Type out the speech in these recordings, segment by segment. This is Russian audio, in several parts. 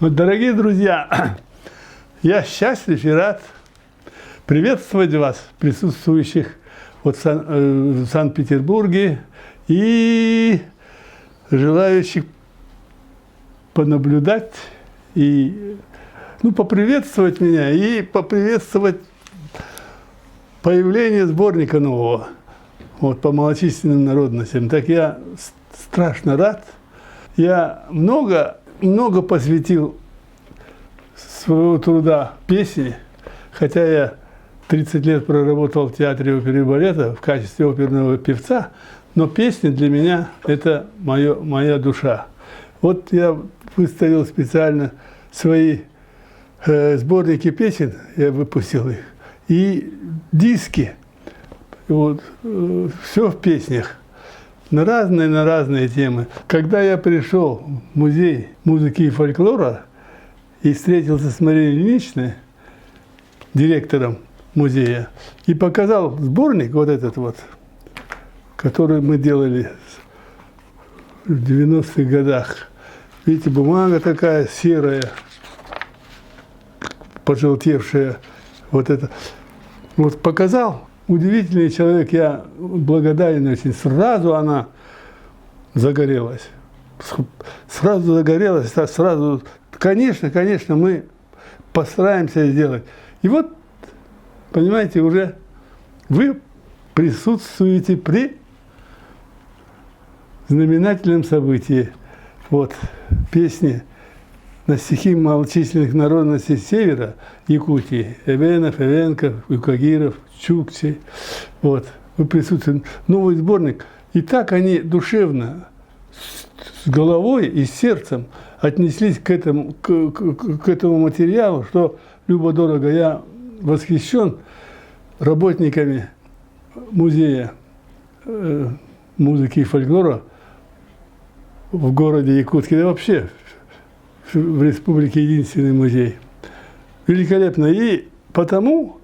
Вот, дорогие друзья, я счастлив и рад приветствовать вас, присутствующих вот в Санкт-Петербурге, и желающих понаблюдать и поприветствовать меня и поприветствовать появление сборника нового вот, по малочисленным народностям. Так я страшно рад. Я много посвятил своего труда песне, хотя я 30 лет проработал в театре оперы и балета в качестве оперного певца, но песня для меня – это моя душа. Вот я выставил специально свои сборники песен, я выпустил их, и диски, вот, все в песнях. На разные темы. Когда я пришел в музей музыки и фольклора и встретился с Марией Ильиничной, директором музея, и показал сборник вот этот вот, который мы делали в 90-х годах. Видите, бумага такая серая, пожелтевшая, вот это. Вот показал. Удивительный человек, я благодарен очень. Сразу она загорелась. Сразу загорелась, сразу. Конечно, мы постараемся сделать. И вот, понимаете, уже вы присутствуете при знаменательном событии. Вот, песни на стихи малочисленных народностей Севера, Якутии, Эвенов, Эвенков, Юкагиров, Чукчи. Вот, вы присутствуете. Новый сборник. И так они душевно, с головой и с сердцем отнеслись к этому материалу, что любо-дорого. Я восхищен работниками музея музыки и фольклора в городе Якутске, да вообще в республике единственный музей. Великолепно. И потому,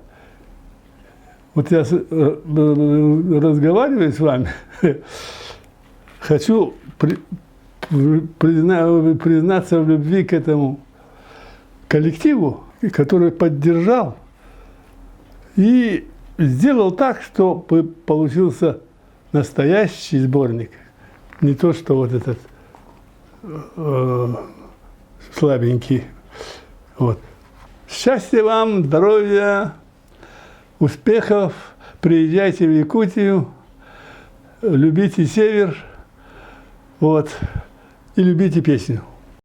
вот я разговариваю с вами, хочу признаться в любви к этому коллективу, который поддержал и сделал так, что получился настоящий сборник. Не то, что вот этот слабенький. Вот. Счастья вам, здоровья, успехов. Приезжайте в Якутию, любите север, вот, и любите песню.